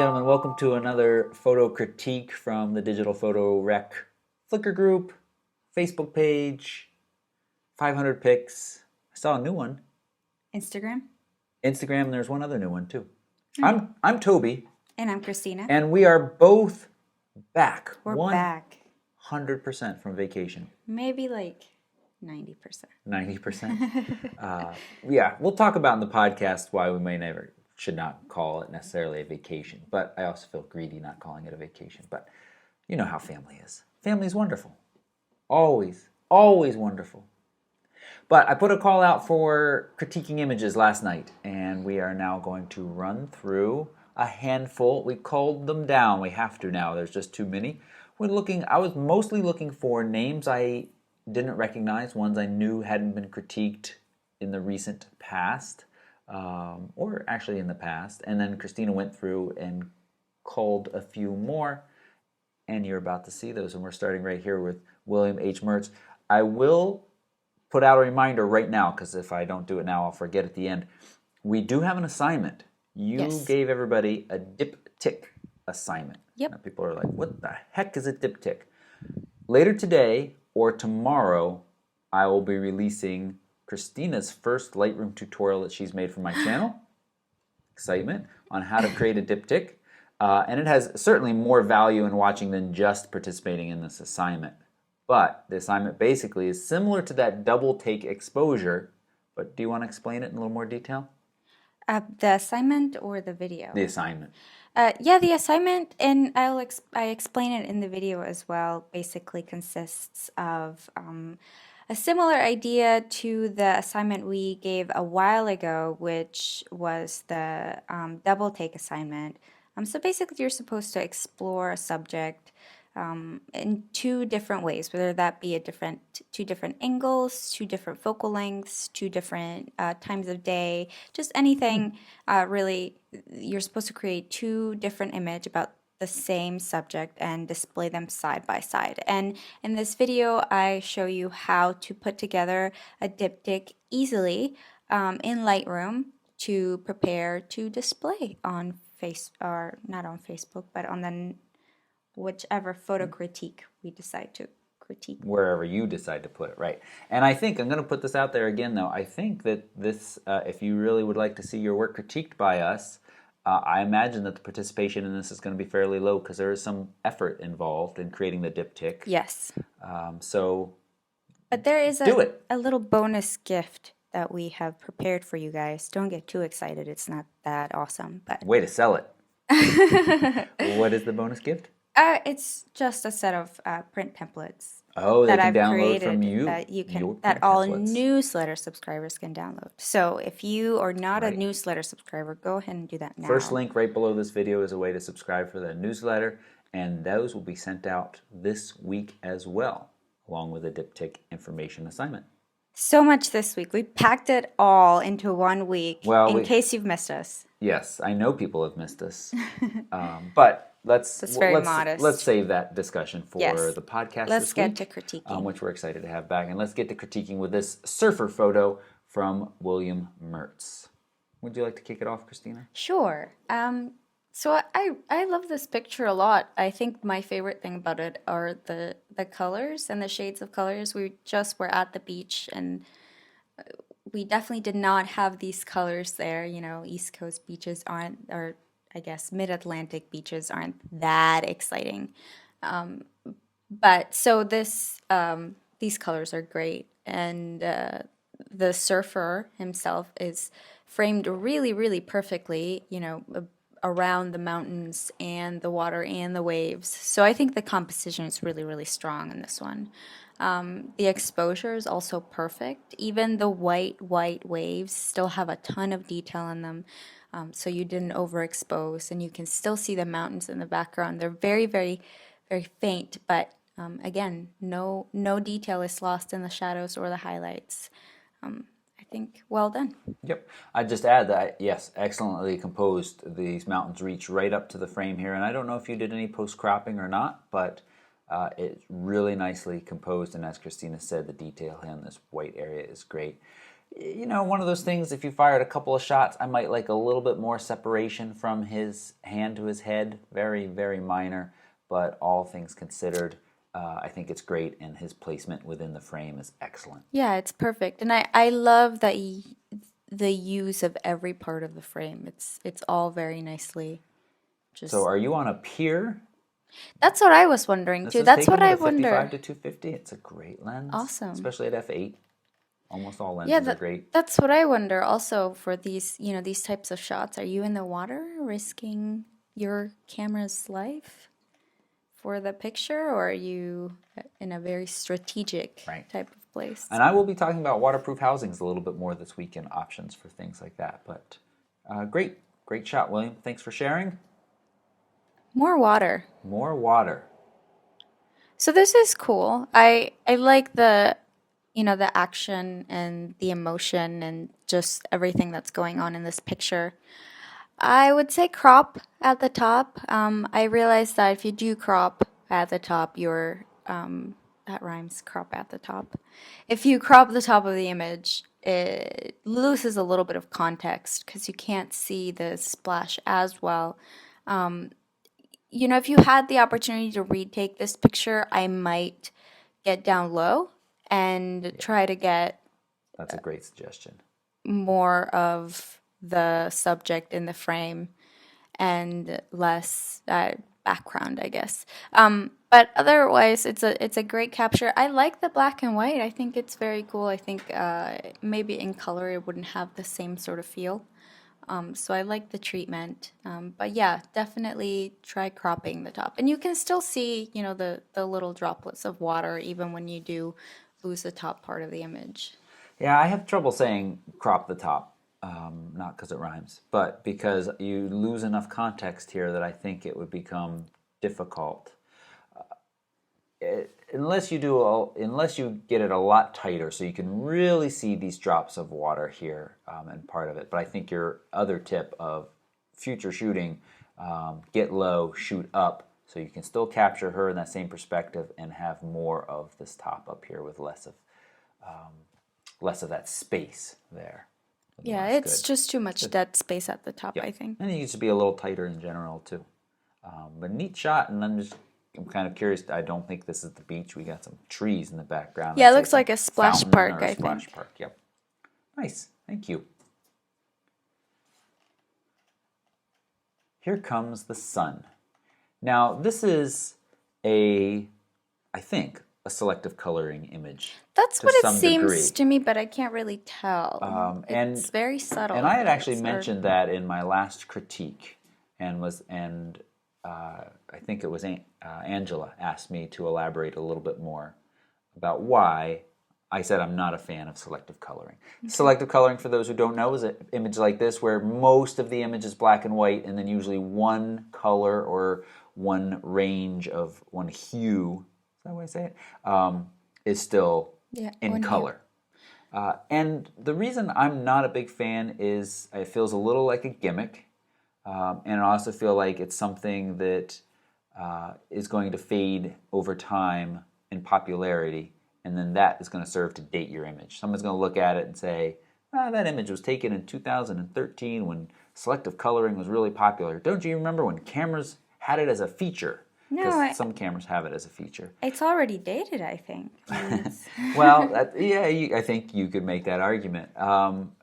gentlemen, welcome to another photo critique from the Digital Photo Rec Flickr group, Facebook page, 500 pics. I saw a new one. Instagram, and there's one other new one too. I'm Toby. and I'm Christina. And we are both back. We're back. 100% from vacation. Maybe like 90%. 90%? Yeah, we'll talk about in the podcast why we should not call it necessarily a vacation. But I also feel greedy not calling it a vacation. But you know how family is. Family is wonderful. Always, always wonderful. But I put a call out for critiquing images last night, and we are now going to run through a handful. We culled them down. We have to now. There's just too many. I was mostly looking for names I didn't recognize, ones I knew hadn't been critiqued in the recent past, or actually in the past. And then Christina went through and culled a few more, and you're about to see those. And we're starting right here with William H. Mertz. I will put out a reminder right now, because if I don't do it now, I'll forget at the end. We do have an assignment. You gave everybody a diptych assignment. Yep. Now people are like, what the heck is a diptych? Later today or tomorrow, I will be releasing Christina's first Lightroom tutorial that she's made for my channel. Excitement on how to create a diptych. And it has certainly more value in watching than just participating in this assignment. But the assignment basically is similar to that double take exposure. But do you want to explain it in a little more detail? The assignment or the video? The assignment. Yeah, the assignment, and I explain it in the video as well, basically consists of a similar idea to the assignment we gave a while ago, which was the double take assignment. So basically you're supposed to explore a subject in two different ways, whether that be two different angles, two different focal lengths, two different times of day, just anything really. You're supposed to create two different images about the same subject and display them side by side. And in this video, I show you how to put together a diptych easily in Lightroom to prepare to display on not on Facebook, but on the whichever photo critique we decide to critique. Wherever you decide to put it, right. And I think, I'm going to put this out there again though, I think that this, if you really would like to see your work critiqued by us, I imagine that the participation in this is going to be fairly low because there is some effort involved in creating the diptych. Yes. But there is a little bonus gift that we have prepared for you guys. Don't get too excited. It's not that awesome. But way to sell it. What is the bonus gift? It's just a set of print templates. Oh, that they I've can download created from you. That all newsletter subscribers can download. So if you are not a newsletter subscriber, go ahead and do that now. First link right below this video is a way to subscribe for the newsletter, and those will be sent out this week as well, along with a diptych information assignment. So much this week. We packed it all into 1 week in case you've missed us. Yes, I know people have missed us. But let's save that discussion for the podcast Let's this week. Get to critiquing. Which we're excited to have back. And let's get to critiquing with this surfer photo from William Mertz. Would you like to kick it off, Christina? Sure. So I love this picture a lot. I think my favorite thing about it are the colors and the shades of colors. We just were at the beach, and we definitely did not have these colors there. You know, East Coast beaches aren't, or I guess Mid-Atlantic beaches aren't that exciting. But so these colors are great, and the surfer himself is framed really, really perfectly, you know, around the mountains and the water and the waves. So I think the composition is really, really strong in this one. The exposure is also perfect. Even the white waves still have a ton of detail in them. So you didn't overexpose, and you can still see the mountains in the background. They're very, very, very faint, but again, no detail is lost in the shadows or the highlights. I think well done. Yep. I'd just add that, yes, excellently composed. These mountains reach right up to the frame here, and I don't know if you did any post-cropping or not, but it's really nicely composed, and as Christina said, the detail in this white area is great. One of those things, if you fired a couple of shots, I might like a little bit more separation from his hand to his head. Very, very minor, but all things considered, I think it's great, and his placement within the frame is excellent. Yeah, it's perfect. And I love that the use of every part of the frame. It's all very nicely just So are you on a pier? That's what I was wondering This too. is That's taken what with I a 55 wonder. to 250. It's a great lens. Awesome. Especially at f8. Almost all Yeah, lenses are great. that's what I wonder also for these, these types of shots. Are you in the water risking your camera's life for the picture, or are you in a very strategic Right. type of place? And I will be talking about waterproof housings a little bit more this week and options for things like that. But great shot, William. Thanks for sharing. More water. More water. So this is cool. I like the action and the emotion and just everything that's going on in this picture. I would say crop at the top. I realize that if you do crop at the top, that rhymes, crop at the top. If you crop the top of the image, it loses a little bit of context because you can't see the splash as well. If you had the opportunity to retake this picture, I might get down low and try to get That's a great suggestion. more of the subject in the frame and less background, I guess. But otherwise, it's a great capture. I like the black and white. I think it's very cool. I think maybe in color it wouldn't have the same sort of feel. So I like the treatment. But yeah, definitely try cropping the top. And you can still see, the little droplets of water even when you do lose the top part of the image. Yeah, I have trouble saying crop the top. Not because it rhymes, but because you lose enough context here that I think it would become difficult. Unless you get it a lot tighter, so you can really see these drops of water here and part of it. But I think your other tip of future shooting, get low, shoot up, so you can still capture her in that same perspective and have more of this top up here with less of that space there. Yeah, That's it's good. just too much dead space at the top, Yep. I think. And it needs to be a little tighter in general too. But neat shot, and I'm kind of curious. I don't think this is the beach. We got some trees in the background. Yeah, it I'd say looks like a splash fountain park, or a I splash think. park. Yep. Nice. Thank you. Here comes the sun. Now, this is I think, a selective coloring image. That's to what it some seems degree. to me, but I can't really tell. And It's very subtle. And I had it actually feels, or- mentioned that in my last critique, and I think it was Angela asked me to elaborate a little bit more about why I said I'm not a fan of selective coloring. Okay. Selective coloring, for those who don't know, is an image like this where most of the image is black and white, and then usually one color or one range of one hue, is that the way I say it, is still in color. And the reason I'm not a big fan is it feels a little like a gimmick, and I also feel like it's something that is going to fade over time in popularity, and then that is going to serve to date your image. Someone's going to look at it and say, that image was taken in 2013 when selective coloring was really popular. Don't you remember when cameras had it as a feature? No, some cameras have it as a feature. It's already dated, I think. Well, I think you could make that argument.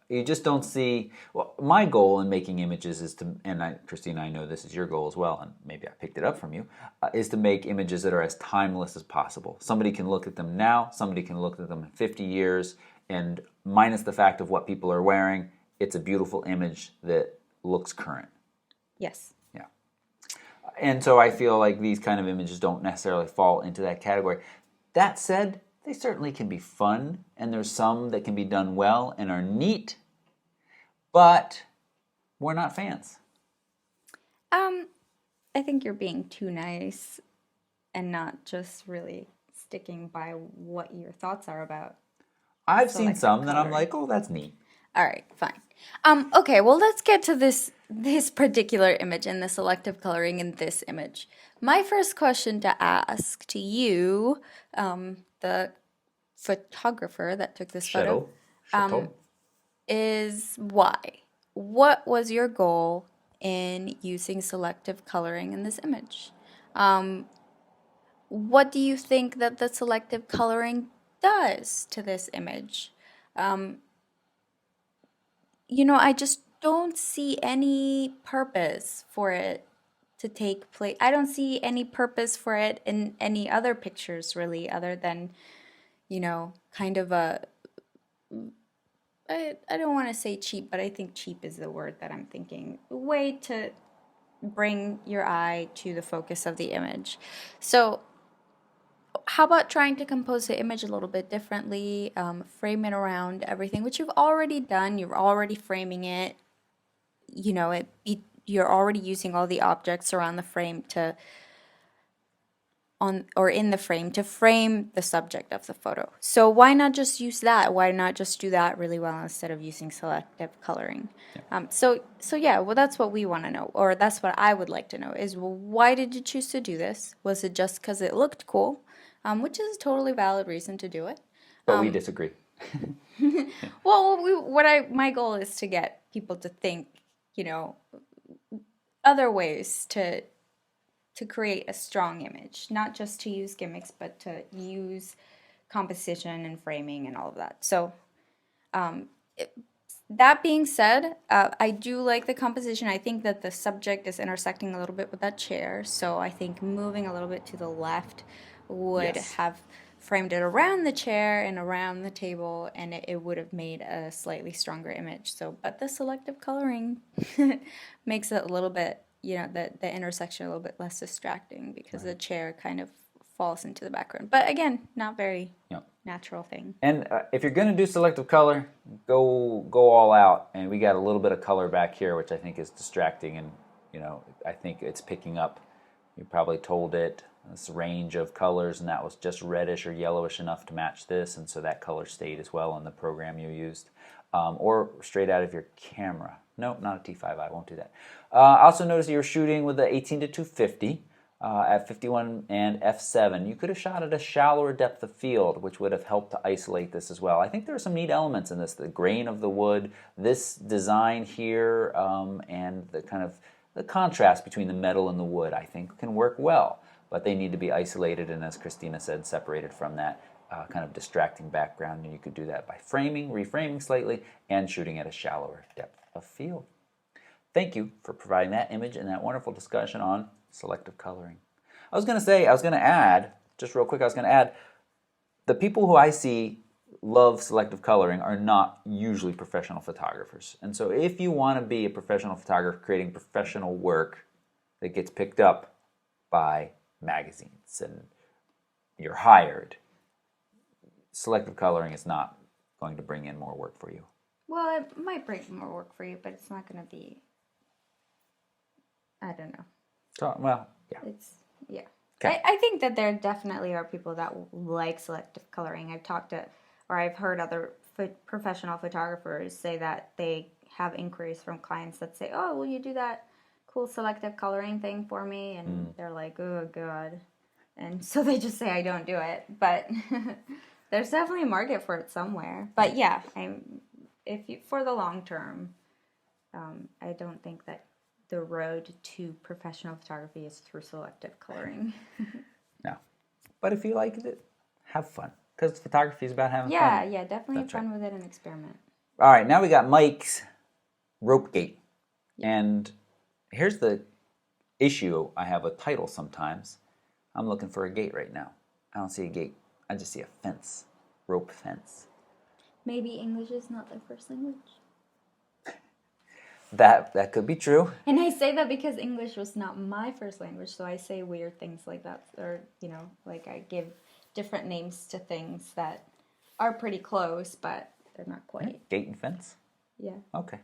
You just don't see. Well, my goal in making images is to, and Christina, I know this is your goal as well, and maybe I picked it up from you, is to make images that are as timeless as possible. Somebody can look at them now, somebody can look at them in 50 years, and minus the fact of what people are wearing, it's a beautiful image that looks current. Yes. Yeah. And so I feel like these kind of images don't necessarily fall into that category. That said, they certainly can be fun, and there's some that can be done well and are neat, but we're not fans. I think you're being too nice and not just really sticking by what your thoughts are about. I've seen some that I'm like, oh, that's neat. All right, fine. Okay, well, let's get to this particular image and the selective coloring in this image. My first question to ask to you, the photographer that took this photo, Shuttle. is why. What was your goal in using selective coloring in this image? What do you think that the selective coloring does to this image? I just don't see any purpose for it to take place. I don't see any purpose for it in any other pictures, really, other than, kind of I don't want to say cheap, but I think cheap is the word that I'm thinking. A way to bring your eye to the focus of the image. So, how about trying to compose the image a little bit differently, frame it around everything, which you've already done. You're already framing it. You're already using all the objects around the frame in the frame to frame the subject of the photo. So why not just use that? Why not just do that really well instead of using selective coloring? Yeah. Well, that's what we want to know, or that's what I would like to know is, well, why did you choose to do this? Was it just because it looked cool? Which is a totally valid reason to do it. But we disagree. Well, my goal is to get people to think, other ways to create a strong image, not just to use gimmicks, but to use composition and framing and all of that. So, that being said, I do like the composition. I think that the subject is intersecting a little bit with that chair, so I think moving a little bit to the left would have framed it around the chair and around the table, and it would have made a slightly stronger image. So, but the selective coloring makes it a little bit, the intersection a little bit less distracting because the chair kind of falls into the background. But again, not very natural thing. And if you're going to do selective color, go all out. And we got a little bit of color back here, which I think is distracting, and I think it's picking up. You probably told it this range of colors, and that was just reddish or yellowish enough to match this, and so that color stayed as well in the program you used, or straight out of your camera. No, not a T5i, I won't do that. I also noticed you were shooting with the 18 to 250 at 51 and f7. You could have shot at a shallower depth of field, which would have helped to isolate this as well. I think there are some neat elements in this. The grain of the wood, this design here, and the kind of the contrast between the metal and the wood, I think, can work well. But they need to be isolated and, as Christina said, separated from that kind of distracting background. And you could do that by framing, reframing slightly, and shooting at a shallower depth of field. Thank you for providing that image and that wonderful discussion on selective coloring. I was going to add, just real quick, the people who I see love selective coloring are not usually professional photographers. And so if you want to be a professional photographer creating professional work that gets picked up by magazines and you're hired, selective coloring is not going to bring in more work for you. Well, it might bring more work for you, but it's not going to be, I don't know. So, well, yeah. Okay. I think that there definitely are people that like selective coloring. I've heard other professional photographers say that they have inquiries from clients that say, oh, will you do that cool selective coloring thing for me? And they're like, oh, God. And so they just say, I don't do it. But there's definitely a market for it somewhere. But yeah, for the long term, I don't think that the road to professional photography is through selective coloring. No. But if you like it, have fun. Because photography is about having fun. Yeah, definitely have fun with it and experiment. All right, now we got Mike's rope gate. Yeah. And here's the issue I have with titles sometimes. I'm looking for a gate right now. I don't see a gate. I just see a fence. Rope fence. Maybe English is not their first language. That could be true. And I say that because English was not my first language, so I say weird things like that. Or, like I give different names to things that are pretty close, but they're not quite. Gate and fence? Yeah. Okay.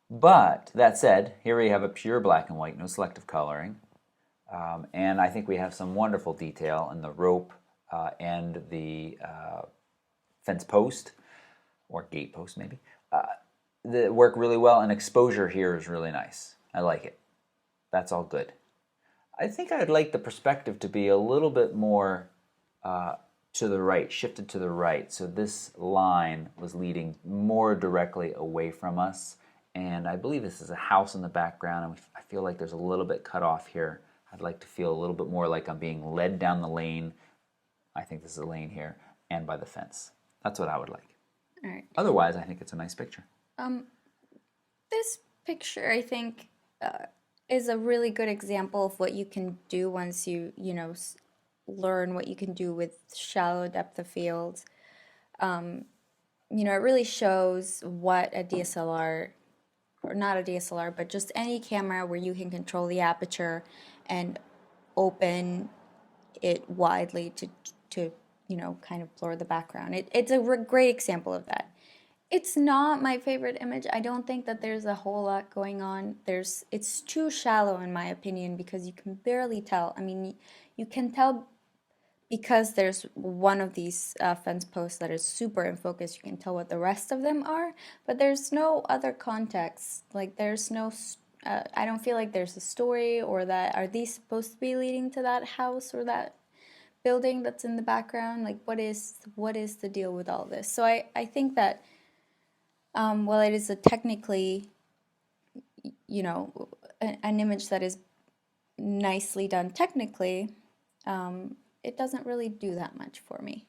But, that said, here we have a pure black and white, no selective coloring. And I think we have some wonderful detail in the rope and the fence post, or gate post maybe. That work really well, and exposure here is really nice. I like it. That's all good. I think I'd like the perspective to be a little bit more to the right, shifted to the right. So this line was leading more directly away from us. And I believe this is a house in the background, and I feel like there's a little bit cut off here. I'd like to feel a little bit more like I'm being led down the lane. I think this is a lane here, and by the fence. That's what I would like. All right. Otherwise, I think it's a nice picture. This picture, I think, is a really good example of what you can do once you learn what you can do with shallow depth of field. It really shows what a DSLR, or not a DSLR, but just any camera where you can control the aperture and open it widely to kind of blur the background. It's a great example of that. It's not my favorite image. I don't think that there's a whole lot going on. It's too shallow in my opinion because you can barely tell. I mean, you can tell because there's one of these fence posts that is super in focus. You can tell what the rest of them are, but there's no other context. Like there's no, I don't feel like there's a story or that, are these supposed to be leading to that house or that building that's in the background? Like what is the deal with all this? So I think that while it is a technically, an image that is nicely done technically, it doesn't really do that much for me.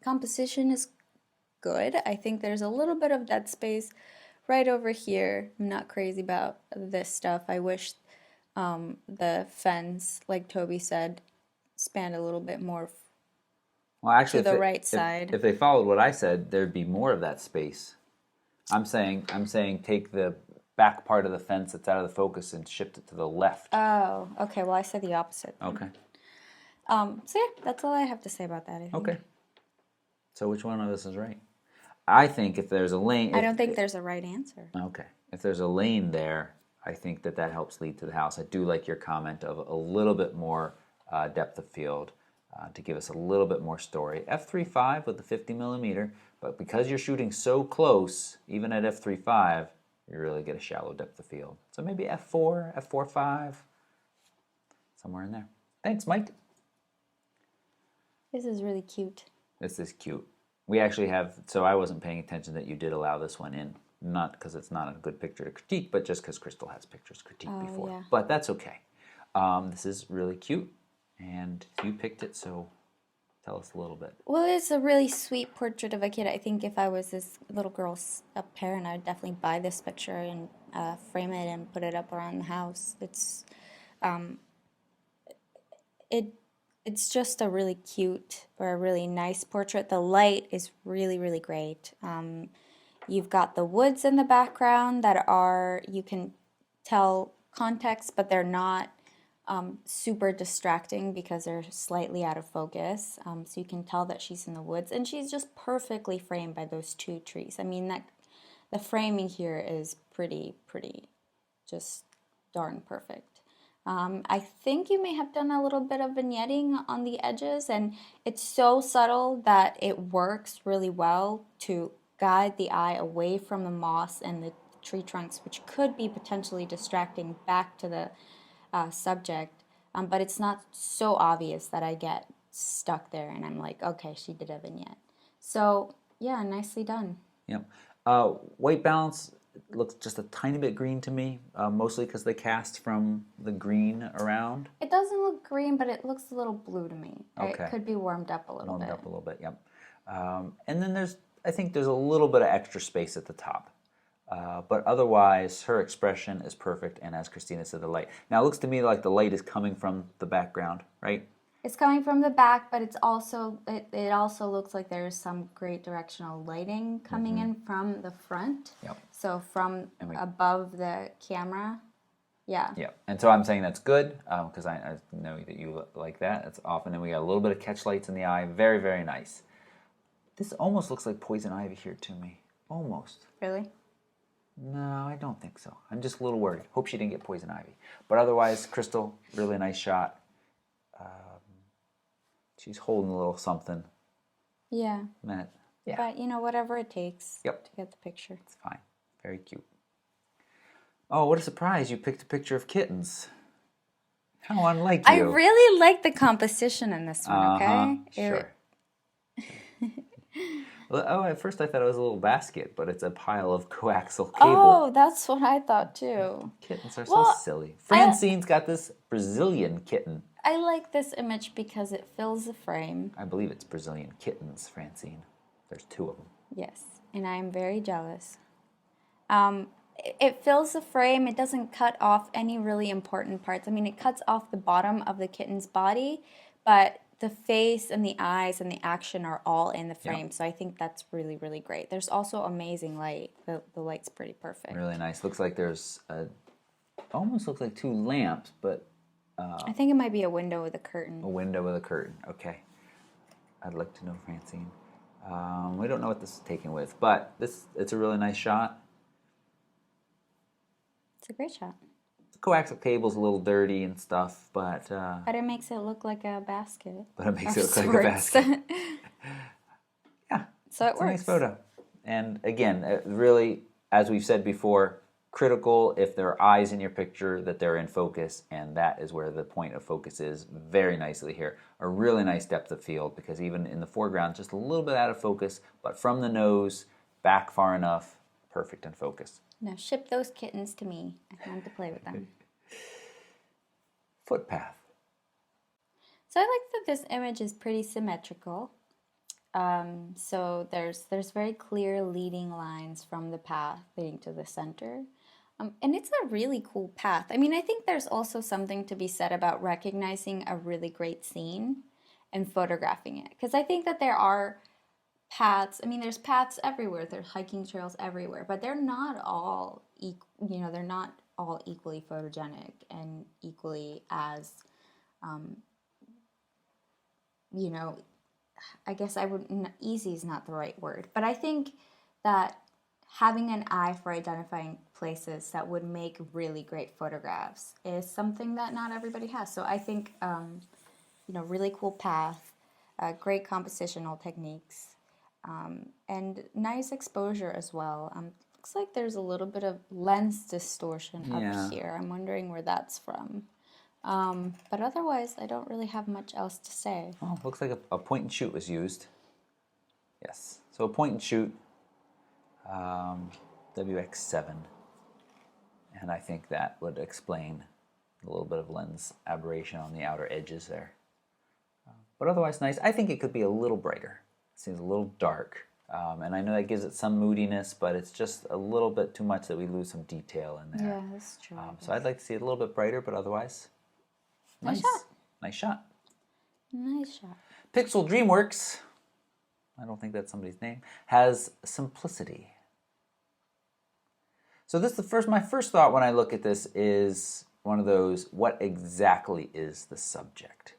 Composition is good. I think there's a little bit of dead space right over here. I'm not crazy about this stuff. I wish the fence, like Toby said, spanned a little bit more to the right side. If they followed what I said, there'd be more of that space. I'm saying take the back part of the fence that's out of the focus and shift it to the left. Oh, okay. Well, I said the opposite. Okay. So yeah, that's all I have to say about that, I think. Okay. So which one of us is right? I think if there's a lane... I don't think there's a right answer. Okay. If there's a lane there, I think that helps lead to the house. I do like your comment of a little bit more depth of field to give us a little bit more story. f3.5 with the 50 millimeter, but because you're shooting so close, even at f3.5, you really get a shallow depth of field. So maybe f4, f4.5, somewhere in there. Thanks, Mike. This is really cute. This is cute. We actually have, so I wasn't paying attention that you did allow this one in. Not because it's not a good picture to critique, but just because Crystal has pictures critiqued before. Yeah. But that's okay. This is really cute, and you picked it, so tell us a little bit. Well, it's a really sweet portrait of a kid. I think if I was this little girl's parent, I'd definitely buy this picture and frame it and put it up around the house. It's just a really cute or a really nice portrait. The light is really, really great. You've got the woods in the background that you can tell context, but they're not super distracting because they're slightly out of focus. So you can tell that she's in the woods, and she's just perfectly framed by those two trees. I mean, the framing here is pretty, just darn perfect. I think you may have done a little bit of vignetting on the edges, and it's so subtle that it works really well to guide the eye away from the moss and the tree trunks, which could be potentially distracting back to the subject, but it's not so obvious that I get stuck there and I'm like, okay, she did a vignette. So yeah, nicely done. Yep. White balance looks just a tiny bit green to me, mostly because they cast from the green around. It doesn't look green, but it looks a little blue to me. Okay. It could be warmed up a little bit. Warmed up a little bit, yep. And then I think there's a little bit of extra space at the top. But otherwise, her expression is perfect, and as Christina said, the light. Now, it looks to me like the light is coming from the background, right? It's coming from the back, but it also looks like there's some great directional lighting coming in from the front. Yep. So from above the camera, yeah. Yep. And so I'm saying that's good, because I know that you like that. It's often, and we got a little bit of catch lights in the eye. Very, very nice. This almost looks like poison ivy here to me. Almost. Really? No, I don't think so. I'm just a little worried. Hope she didn't get poison ivy. But otherwise, Crystal, really nice shot. She's holding a little something. Yeah. Yeah. But, whatever it takes to get the picture. It's fine. Very cute. Oh, what a surprise. You picked a picture of kittens. How unlike you. I really like the composition in this one, okay? Sure. Well, oh, at first I thought it was a little basket, but it's a pile of coaxial cable. Oh, that's what I thought too. Kittens are so Well, silly. I Francine's got this Brazilian kitten. I like this image because it fills the frame. I believe it's Brazilian kittens, Francine. There's 2 of them. Yes, and I am very jealous. It fills the frame. It doesn't cut off any really important parts. I mean, it cuts off the bottom of the kitten's body, but the face and the eyes and the action are all in the frame. So I think that's really, really great. There's also amazing light. The light's pretty perfect. Really nice. Looks like there's almost looks like 2 lamps, but I think it might be a window with a curtain. a window with a curtain. Okay. I'd like to know, Francine. We don't know what this is taken with, but it's a really nice shot. It's a great shot. The coaxial cable's a little dirty and stuff, but it makes it look like a basket. it makes of it look like a sorts. basket. Yeah, So it it's a works. nice photo. And again, really, as we've said before, critical if there are eyes in your picture that they're in focus, and that is where the point of focus is very nicely here. A really nice depth of field, because even in the foreground, just a little bit out of focus, but from the nose, back far enough, perfect in focus. Now ship those kittens to me. I want to play with them. Footpath. So I like that this image is pretty symmetrical. So there's very clear leading lines from the path leading to the center. And it's a really cool path. I mean, I think there's also something to be said about recognizing a really great scene and photographing it. Because I think that there are paths. I mean, there's paths everywhere. There's hiking trails everywhere, but they're not all they're not all equally photogenic and equally as I guess easy is not the right word, but I think that having an eye for identifying places that would make really great photographs is something that not everybody has. So I think really cool path, great compositional techniques. And nice exposure as well. Looks like there's a little bit of lens distortion up here. I'm wondering where that's from. But otherwise, I don't really have much else to say. Oh, looks like a point and shoot was used. Yes, so a point and shoot, WX7. And I think that would explain a little bit of lens aberration on the outer edges there. But otherwise nice. I think it could be a little brighter. It seems a little dark. And I know that gives it some moodiness, but it's just a little bit too much that we lose some detail in there. Yeah, that's true. So I'd like to see it a little bit brighter, but otherwise, nice. Nice shot. Nice shot. Pixel DreamWorks, I don't think that's somebody's name, has simplicity. So this is my first thought when I look at this is one of those, what exactly is the subject?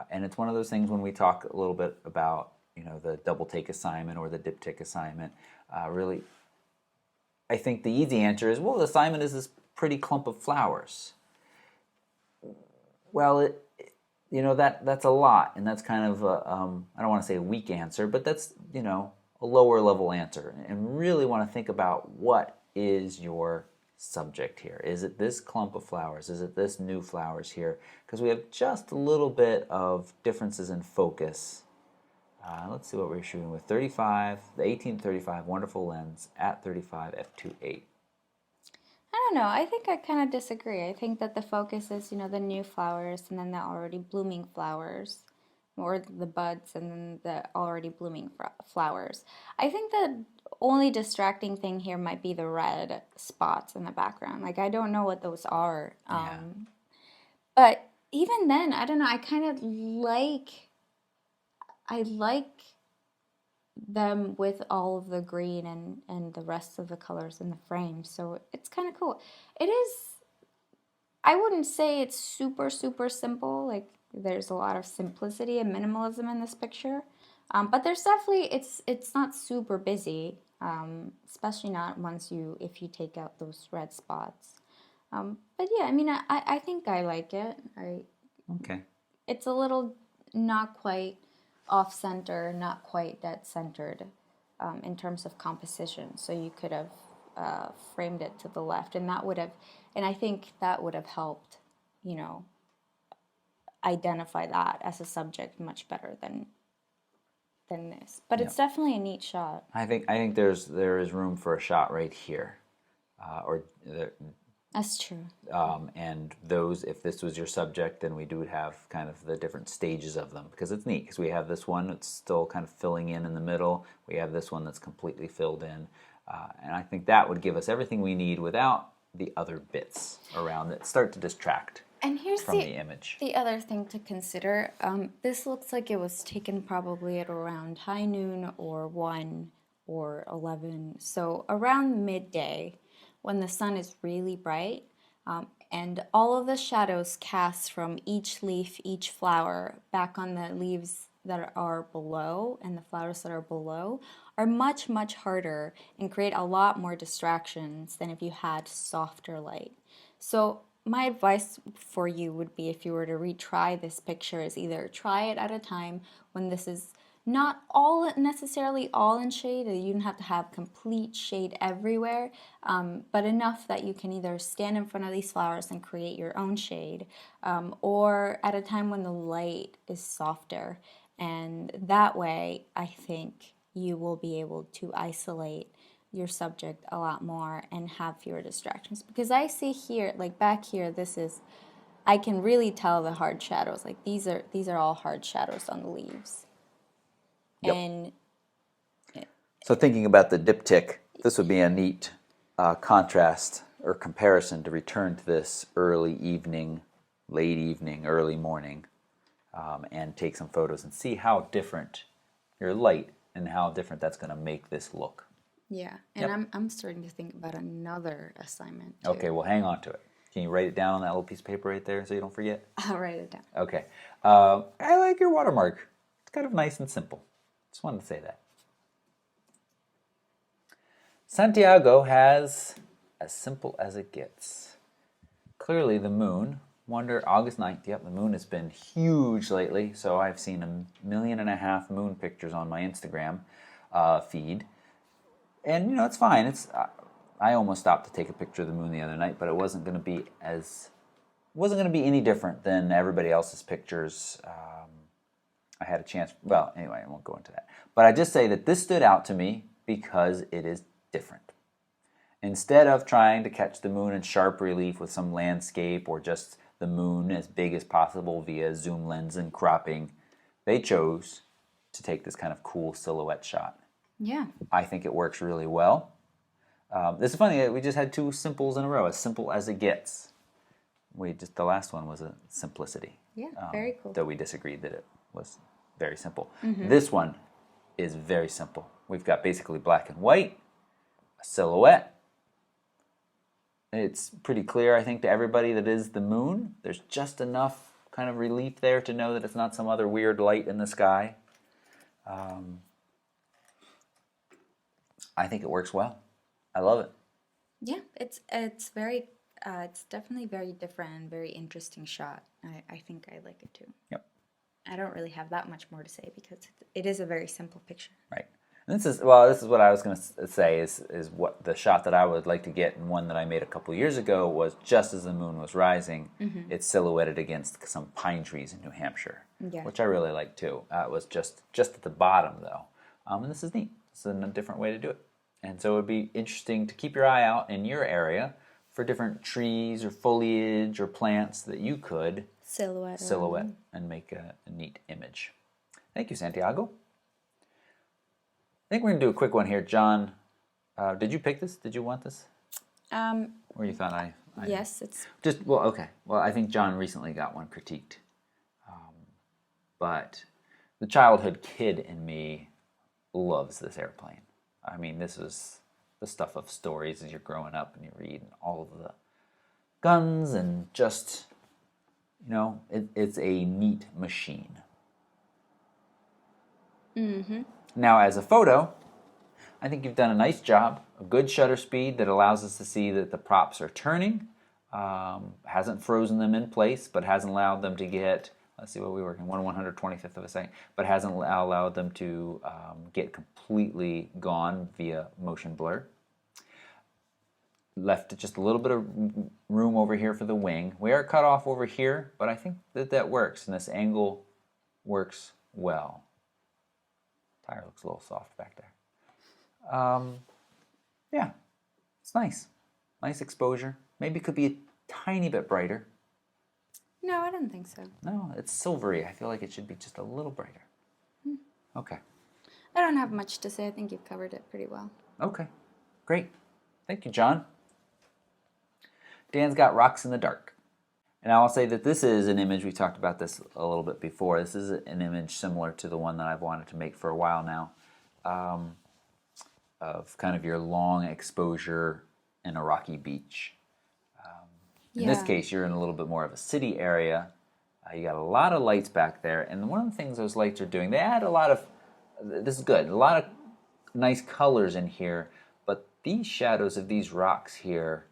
And it's one of those things when we talk a little bit about the double take assignment or the diptych assignment. Really, I think the easy answer is, well, the assignment is this pretty clump of flowers. Well, that's a lot, and that's kind of I don't want to say a weak answer, but that's a lower level answer. And really want to think about what is your subject here. Is it this clump of flowers? Is it this new flowers here? Because we have just a little bit of differences in focus. Let's see what we're shooting with. 35, the 18-35 wonderful lens at 35 f2.8. I don't know. I think I kind of disagree. I think that the focus is, the new flowers and then the already blooming flowers, or the buds and then the already blooming flowers. I think the only distracting thing here might be the red spots in the background. Like, I don't know what those are. But even then, I don't know. I kind of like them with all of the green and the rest of the colors in the frame. So it's kind of cool. It is, I wouldn't say it's super, super simple. Like, there's a lot of simplicity and minimalism in this picture. But there's definitely, it's not super busy, especially not if you take out those red spots. But yeah, I mean, I think I like it. Okay. It's a little not quite off-center, not quite dead-centered in terms of composition. So you could have framed it to the left, and I think that would have helped, identify that as a subject much better than than this. But it's definitely a neat shot. I think there is room for a shot right here, That's true. and those, if this was your subject, then we do have kind of the different stages of them, because it's neat, because we have this one that's still kind of filling in the middle. We have this one that's completely filled in, and I think that would give us everything we need without the other bits around that start to distract And here's from the image. the other thing to consider. This looks like it was taken probably at around high noon or 1 or 11. So around midday when the sun is really bright, and all of the shadows cast from each leaf, each flower back on the leaves that are below and the flowers that are below are much, much harder and create a lot more distractions than if you had softer light. So my advice for you would be, if you were to retry this picture, is either try it at a time when this is not all necessarily all in shade. You don't have to have complete shade everywhere, but enough that you can either stand in front of these flowers and create your own shade, or at a time when the light is softer. And that way, I think you will be able to isolate your subject a lot more and have fewer distractions. Because I see here, like back here, I can really tell the hard shadows. Like these are all hard shadows on the leaves. Yep. And So thinking about the diptych, this would be a neat contrast or comparison to return to this early evening, late evening, early morning, and take some photos and see how different your light and how different that's going to make this look. yeah, and I'm starting to think about another assignment too. Okay, well, hang on to it. Can you write it down on that little piece of paper right there so you don't forget? I'll write it down. Okay. I like your watermark. It's kind of nice and simple. Just wanted to say that. Santiago has as simple as it gets. Clearly the moon, wonder August 9th, yep, the moon has been huge lately, so I've seen 1.5 million moon pictures on my Instagram feed. And, you know, it's fine. I almost stopped to take a picture of the moon the other night, but it wasn't going to be any different than everybody else's pictures. I had a chance. Well, anyway, I won't go into that. But I just say that this stood out to me because it is different. Instead of trying to catch the moon in sharp relief with some landscape or just the moon as big as possible via zoom lens and cropping, they chose to take this kind of cool silhouette shot. Yeah. I think it works really well. This is funny. We just had two simples in a row, as simple as it gets. The last one was a simplicity. Yeah, very cool. Though we disagreed that it was very simple. Mm-hmm. This one is very simple. We've got basically black and white, a silhouette. It's pretty clear, I think, to everybody that is the moon. There's just enough kind of relief there to know that it's not some other weird light in the sky. I think it works well. I love it. Yeah, it's definitely very different and very interesting shot. I think I like it too. Yep. I don't really have that much more to say because it is a very simple picture. Right. And this is what I was going to say is what the shot that I would like to get, and one that I made a couple years ago, was just as the moon was rising. Mm-hmm. It's silhouetted against some pine trees in New Hampshire, which I really like too. It was just at the bottom though, and this is neat. It's a different way to do it, and so it would be interesting to keep your eye out in your area for different trees or foliage or plants that you could silhouette and make a neat image. Thank you, Santiago. I think we're going to do a quick one here. John, did you pick this? Did you want this? Or you thought I yes, it's... okay. Well, I think John recently got one critiqued. But the childhood kid in me loves this airplane. I mean, this is the stuff of stories as you're growing up and you read all of the guns and just, it's a neat machine. Mm-hmm. Now, as a photo, I think you've done a nice job. A good shutter speed that allows us to see that the props are turning. Hasn't frozen them in place, but hasn't allowed them to get, let's see what we work in, 1/125th of a second, but hasn't allowed them to get completely gone via motion blur. Left just a little bit of room over here for the wing. We are cut off over here, but I think that works, and this angle works well. Tire looks a little soft back there. Yeah, it's nice. Nice exposure. Maybe it could be a tiny bit brighter. No, I don't think so. No, it's silvery. I feel like it should be just a little brighter. Okay. I don't have much to say. I think you've covered it pretty well. Okay. Great. Thank you, John. Dan's got rocks in the dark. And I'll say that this is an image, we talked about this a little bit before. This is an image similar to the one that I've wanted to make for a while now, of kind of your long exposure in a rocky beach. In this case, you're in a little bit more of a city area. You got a lot of lights back there, and one of the things those lights are doing, they add a lot of, this is good, a lot of nice colors in here, but these shadows of these rocks here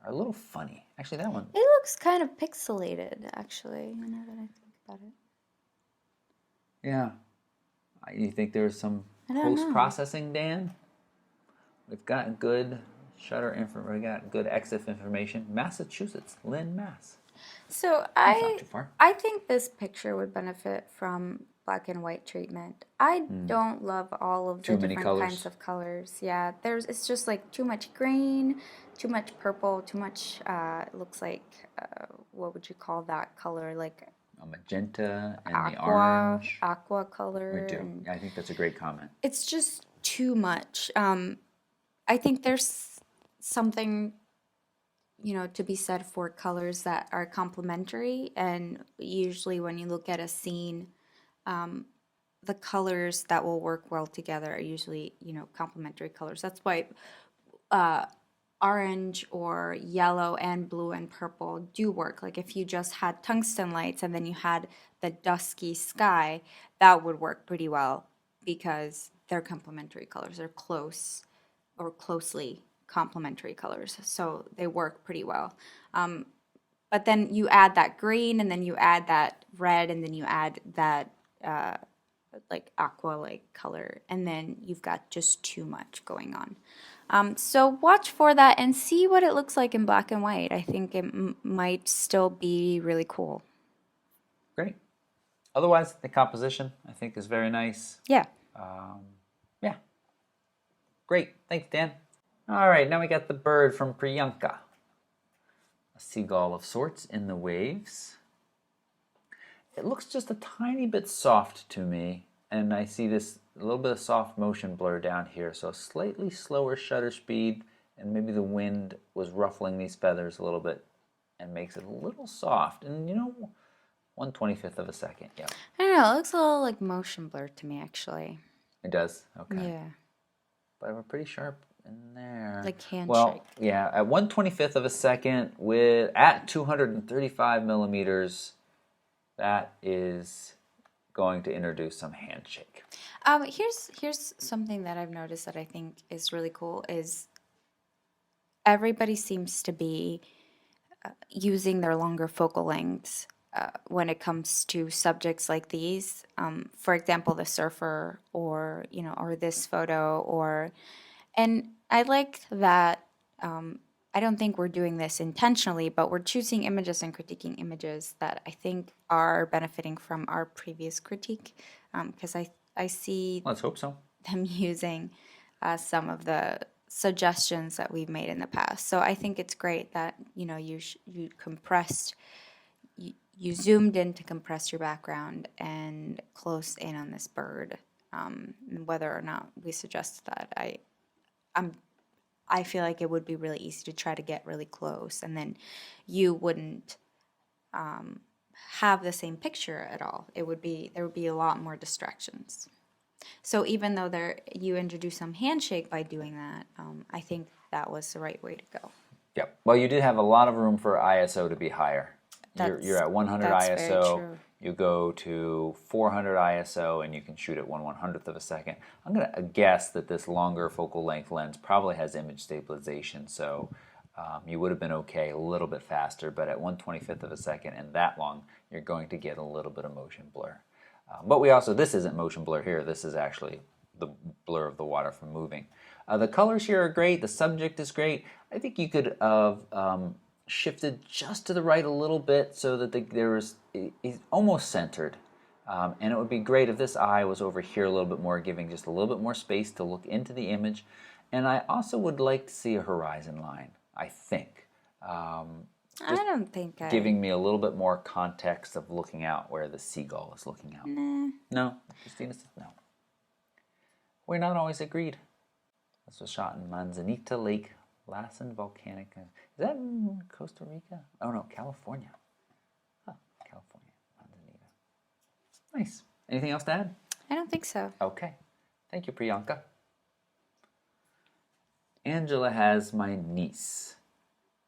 are a little funny. Actually, that one. It looks kind of pixelated, actually, now that I think about it. Yeah. You think there's some I don't know. post-processing, Dan? We've got good shutter info. We got good EXIF information. Massachusetts, Lynn, Mass. So That's not too far. I think this picture would benefit from black and white treatment. I don't love all of the Too many different colors. kinds of colors. Yeah, it's just like too much green, too much purple, too much. It looks like what would you call that color? Like A magenta and the aqua orange. color. We do. and I think that's a great comment. It's just too much. I think there's something, to be said for colors that are complementary. And usually when you look at a scene, the colors that will work well together are usually, complementary colors. That's why orange or yellow and blue and purple do work. Like if you just had tungsten lights and then you had the dusky sky, that would work pretty well because they're complementary colors. They're close or closely complementary colors, so they work pretty well. But then you add that green, and then you add that red, and then you add that like aqua-like color, and then you've got just too much going on. So watch for that and see what it looks like in black and white. I think it might still be really cool. Great. Otherwise, the composition, I think, is very nice. Yeah. Yeah. Great. Thanks, Dan. All right, now we got the bird from Priyanka. A seagull of sorts in the waves. It looks just a tiny bit soft to me, and I see this a little bit of soft motion blur down here, so a slightly slower shutter speed, and maybe the wind was ruffling these feathers a little bit and makes it a little soft. And 1/25th of a second, yeah. I don't know, it looks a little like motion blur to me, actually. It does? Okay. Yeah. But we're pretty sharp in there. Like handshake. Well, yeah, at 1/25th of a second at 235 millimeters, that is going to introduce some handshake. Here's something that I've noticed that I think is really cool is everybody seems to be using their longer focal lengths when it comes to subjects like these. For example, the surfer, or this photo, and I like that. I don't think we're doing this intentionally, but we're choosing images and critiquing images that I think are benefiting from our previous critique, because I see Let's hope so. them using some of the suggestions that we've made in the past. So I think it's great that you compressed, you zoomed in to compress your background and close in on this bird. Whether or not we suggest that, I feel like it would be really easy to try to get really close, and then you wouldn't have the same picture at all. There would be a lot more distractions. So even though you introduce some handshake by doing that, I think that was the right way to go. Yep. Well, you did have a lot of room for ISO to be higher. You're at 100 that's ISO. very true. You go to 400 ISO, and you can shoot at 1/100th of a second. I'm going to guess that this longer focal length lens probably has image stabilization, so you would have been okay a little bit faster, but at 1/25th of a second and that long, you're going to get a little bit of motion blur. But this isn't motion blur here. This is actually the blur of the water from moving. The colors here are great. The subject is great. I think you could have shifted just to the right a little bit so that he's almost centered. And it would be great if this eye was over here a little bit more, giving just a little bit more space to look into the image. And I also would like to see a horizon line, I think. I don't think Giving me a little bit more context of looking out where the seagull is looking out. Nah. No? Christina says no. We're not always agreed. This was shot in Manzanita Lake, Lassen Volcanic. Is that in Costa Rica? Oh no, California. Huh, California, Manzanita. Nice. Anything else to add? I don't think so. Okay. Thank you, Priyanka. Angela has my niece.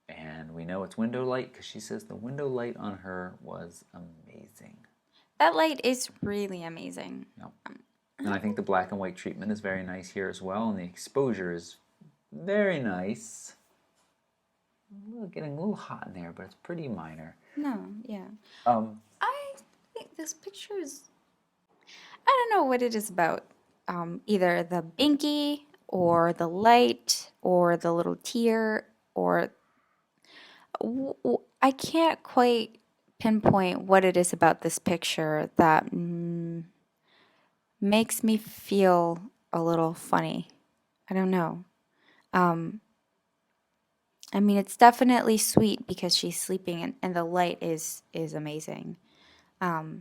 And we know it's window light because she says the window light on her was amazing. That light is really amazing. No. And I think the black and white treatment is very nice here as well. And the exposure is very nice. Getting a little hot in there, but it's pretty minor. No, yeah. I think this picture is... I don't know what it is about. Either the binky or the light or the little tear or... I can't quite pinpoint what it is about this picture that makes me feel a little funny. I don't know. I mean, it's definitely sweet because she's sleeping and the light is amazing. But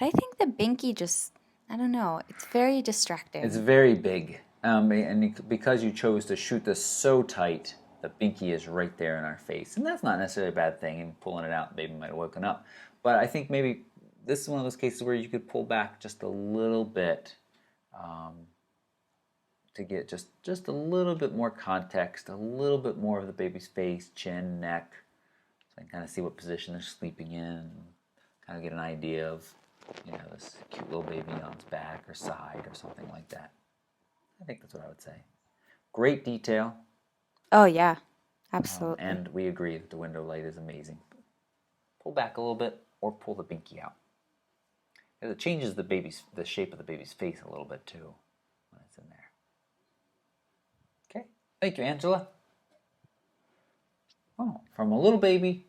I think the binky just, I don't know, it's very distracting. It's very big. And because you chose to shoot this so tight, the binky is right there in our face. And that's not necessarily a bad thing. And pulling it out, baby might have woken up. But I think maybe this is one of those cases where you could pull back just a little bit to get just a little bit more context, a little bit more of the baby's face, chin, neck. So I can kind of see what position they're sleeping in. Kind of get an idea of, this cute little baby on its back or side or something like that. I think that's what I would say. Great detail. Oh, yeah. Absolutely. And we agree that the window light is amazing. Pull back a little bit or pull the binky out. It changes the shape of the baby's face a little bit too when it's in there. Okay. Thank you, Angela. Oh, from a little baby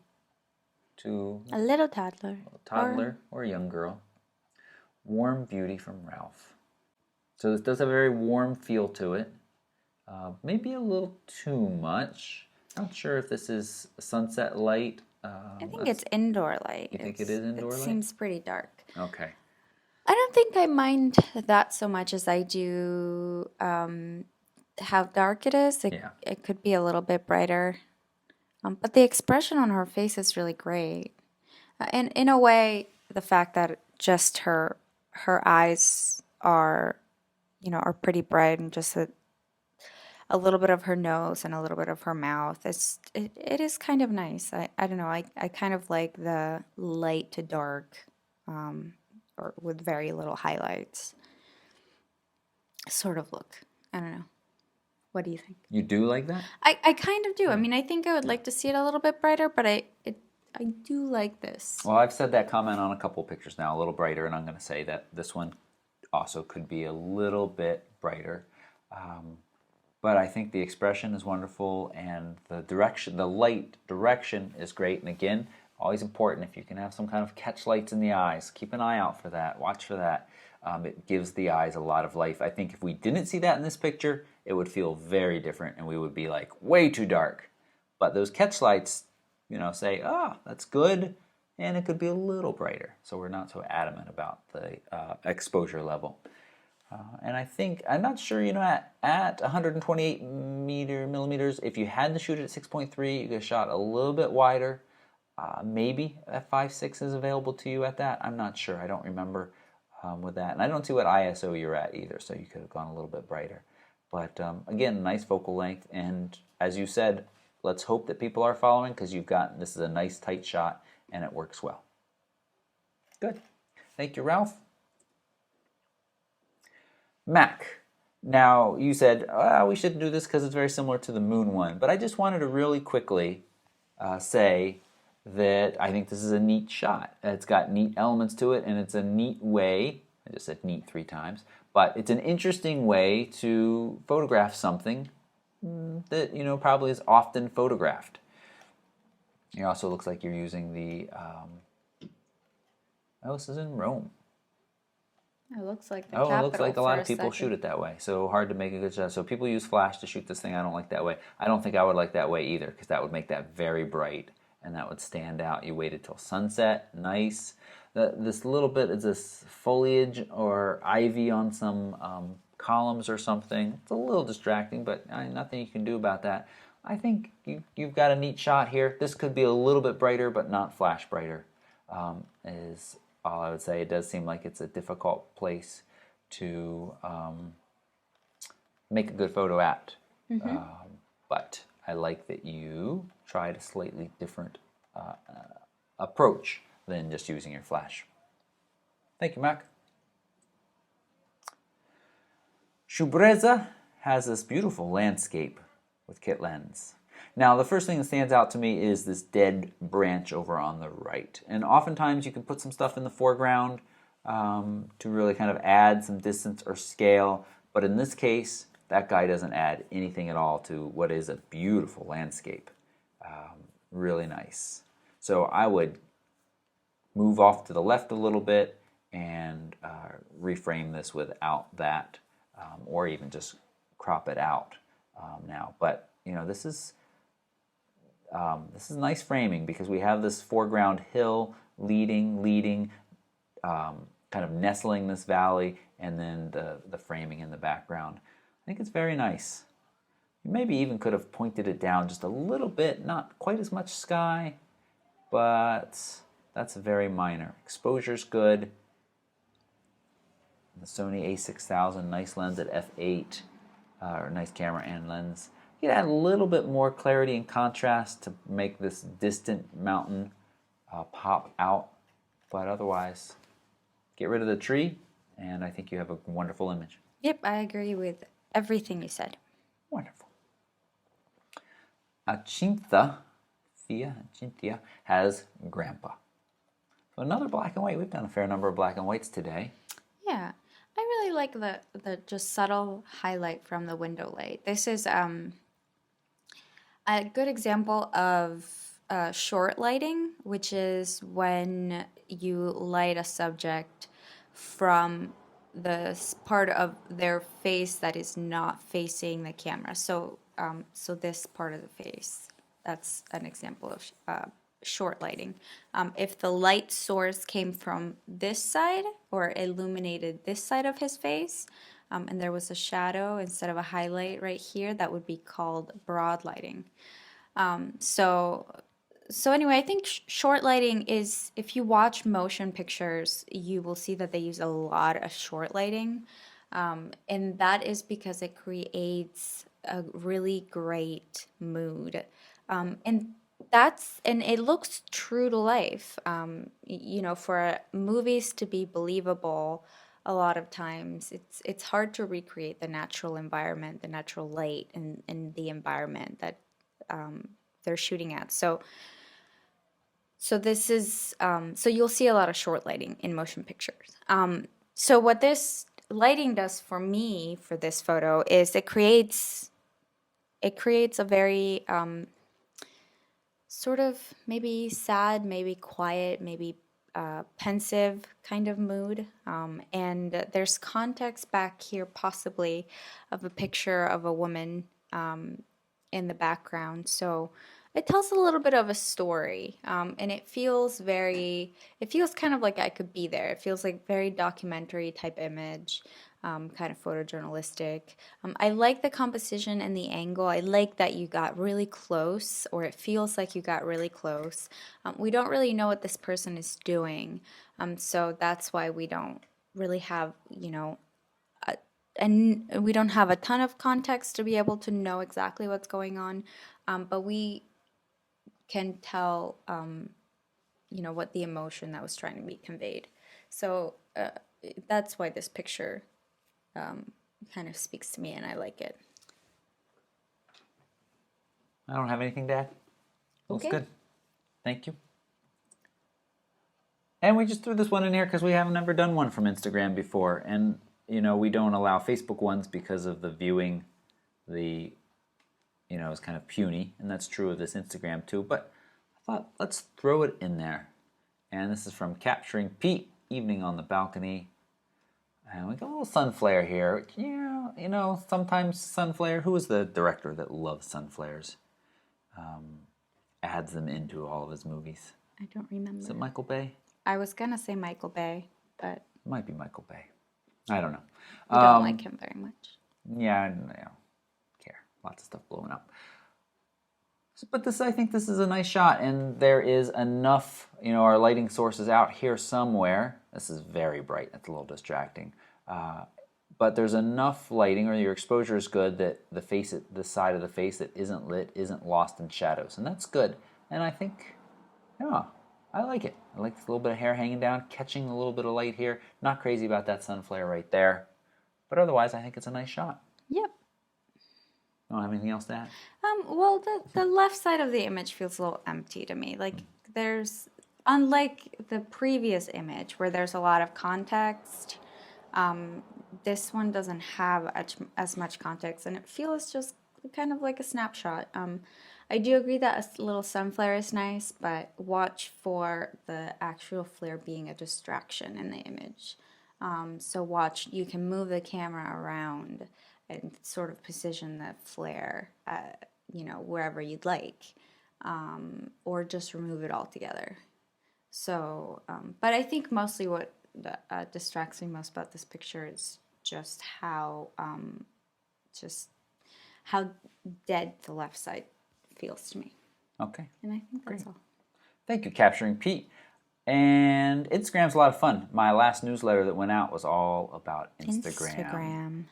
to a little toddler. Or a young girl. Warm beauty from Ralph. So this does have a very warm feel to it. Maybe a little too much. Not sure if this is a sunset light. I think it's indoor light. You think it is indoor light? It seems pretty dark. Okay. I don't think I mind that so much as I do how dark it is. It could be a little bit brighter. But the expression on her face is really great. And in a way, the fact that just her eyes are pretty bright and just a little bit of her nose and a little bit of her mouth. It is kind of nice. I don't know. I kind of like the light to dark or with very little highlights sort of look. I don't know. What do you think? You do like that? I kind of do. I mean, I think I would like to see it a little bit brighter, but I do like this. Well, I've said that comment on a couple pictures now, a little brighter, and I'm going to say that this one also could be a little bit brighter. But I think the expression is wonderful, and the light direction is great. And again, always important if you can have some kind of catch lights in the eyes. Keep an eye out for that. Watch for that. It gives the eyes a lot of life. I think if we didn't see that in this picture, it would feel very different, and we would be like way too dark. But those catch lights, say, that's good, and it could be a little brighter. So we're not so adamant about the exposure level. And I think, I'm not sure, at 128 millimeters, if you had to shoot it at 6.3, you could have shot a little bit wider. Maybe f5.6 is available to you at that. I'm not sure. I don't remember with that. And I don't see what ISO you're at either, so you could have gone a little bit brighter. But again, nice focal length. And as you said, let's hope that people are following because this is a nice tight shot and it works well. Good. Thank you, Ralph. Mac. Now, you said, we should do this because it's very similar to the moon one. But I just wanted to really quickly say that I think this is a neat shot. It's got neat elements to it, and it's a neat way, I just said neat 3 times, but it's an interesting way to photograph something that, probably is often photographed. It also looks like you're using the, this is in Rome. It looks like the Oh, it looks Capitol like a for lot a of people shoot second. it that way. So hard to make a good shot. So people use flash to shoot this thing. I don't like that way. I don't think I would like that way either, because that would make that very bright and that would stand out. You waited till sunset. Nice. This little bit is this foliage or ivy on some columns or something. It's a little distracting, but nothing you can do about that. I think you've got a neat shot here. This could be a little bit brighter, but not flash brighter, is all I would say. It does seem like it's a difficult place to make a good photo at. But I like that you tried a slightly different approach than just using your flash. Thank you, Mac. Shubreza has this beautiful landscape with kit lens. Now, the first thing that stands out to me is this dead branch over on the right. And oftentimes you can put some stuff in the foreground to really kind of add some distance or scale. But in this case, that guy doesn't add anything at all to what is a beautiful landscape. Really nice. So I would move off to the left a little bit and reframe this without that, or even just crop it out now. But this is nice framing, because we have this foreground hill leading, kind of nestling this valley, and then the framing in the background. I think it's very nice. You maybe even could have pointed it down just a little bit, not quite as much sky, but that's very minor. Exposure's good. The Sony a6000, nice lens at f8, or nice camera and lens. You can add a little bit more clarity and contrast to make this distant mountain pop out, but otherwise, get rid of the tree, and I think you have a wonderful image. Yep, I agree with everything you said. Wonderful. Achinthia has Grandpa. So another black and white. We've done a fair number of black and whites today. Yeah, I really like the just subtle highlight from the window light. This is a good example of short lighting, which is when you light a subject from the part of their face that is not facing the camera. So, so this part of the face, that's an example of short lighting. If the light source came from this side or illuminated this side of his face, and there was a shadow instead of a highlight right here, that would be called broad lighting. So anyway, I think short lighting is, if you watch motion pictures, you will see that they use a lot of short lighting. And that is because it creates a really great mood. And it looks true to life. For movies to be believable, a lot of times it's hard to recreate the natural environment, the natural light, and the environment that they're shooting at. So this is so you'll see a lot of short lighting in motion pictures. So what this lighting does for me for this photo is it creates a very sort of maybe sad, maybe quiet, maybe pensive kind of mood. And there's context back here possibly of a picture of a woman in the background. So it tells a little bit of a story, and it feels kind of like I could be there. It feels like very documentary type image, kind of photojournalistic. I like the composition and the angle. I like that you got really close, or it feels like you got really close. We don't really know what this person is doing, so that's why we don't really have, and we don't have a ton of context to be able to know exactly what's going on, but we can tell, what the emotion that was trying to be conveyed. So that's why this picture kind of speaks to me, and I like it. I don't have anything to add. Looks Okay. good. Thank you. And we just threw this one in here because we haven't ever done one from Instagram before. And, we don't allow Facebook ones because of the viewing, is kind of puny. And that's true of this Instagram too. But I thought, let's throw it in there. And this is from Capturing Pete, Evening on the Balcony. And we got a little sun flare here. Yeah, sometimes sun flare. Who was the director that loved sun flares? Adds them into all of his movies. I don't remember. Is it Michael Bay? I was gonna say Michael Bay, but It might be Michael Bay. I don't know. I don't like him very much. Yeah, I don't care. Lots of stuff blowing up. But I think this is a nice shot, and there is enough, our lighting source is out here somewhere. This is very bright. That's a little distracting. But there's enough lighting, or your exposure is good, that the side of the face that isn't lit isn't lost in shadows, and that's good. And I think, yeah, I like it. I like this little bit of hair hanging down, catching a little bit of light here. Not crazy about that sun flare right there, but otherwise, I think it's a nice shot. Yep. Don't have anything else to add? Well, the left side of the image feels a little empty to me. Like there's, unlike the previous image where there's a lot of context, this one doesn't have as much context, and it feels just kind of like a snapshot. I do agree that a little sun flare is nice, but watch for the actual flare being a distraction in the image. So watch, you can move the camera around and sort of position the flare, wherever you'd like, or just remove it altogether. So, but I think mostly what distracts me most about this picture is just how dead the left side feels to me. Okay. And I think that's all. Thank you, Capturing Pete. And Instagram's a lot of fun. My last newsletter that went out was all about Instagram.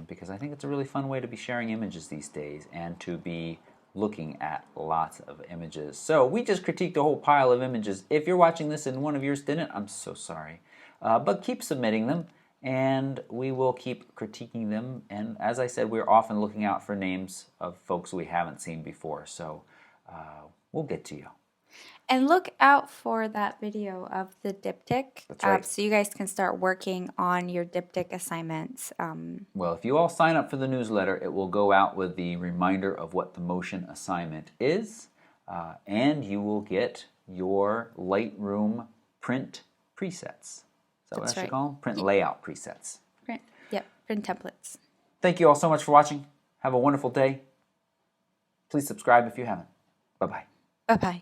Because I think it's a really fun way to be sharing images these days and to be looking at lots of images. So we just critiqued a whole pile of images. If you're watching this and one of yours didn't, I'm so sorry. But keep submitting them, and we will keep critiquing them. And as I said, we're often looking out for names of folks we haven't seen before. So we'll get to you. And look out for that video of the diptych. That's right. So you guys can start working on your diptych assignments. Well, if you all sign up for the newsletter, it will go out with the reminder of what the motion assignment is, and you will get your Lightroom print presets. Is that what I should call them? Print layout presets. Print templates. Thank you all so much for watching. Have a wonderful day. Please subscribe if you haven't. Bye-bye. Bye-bye.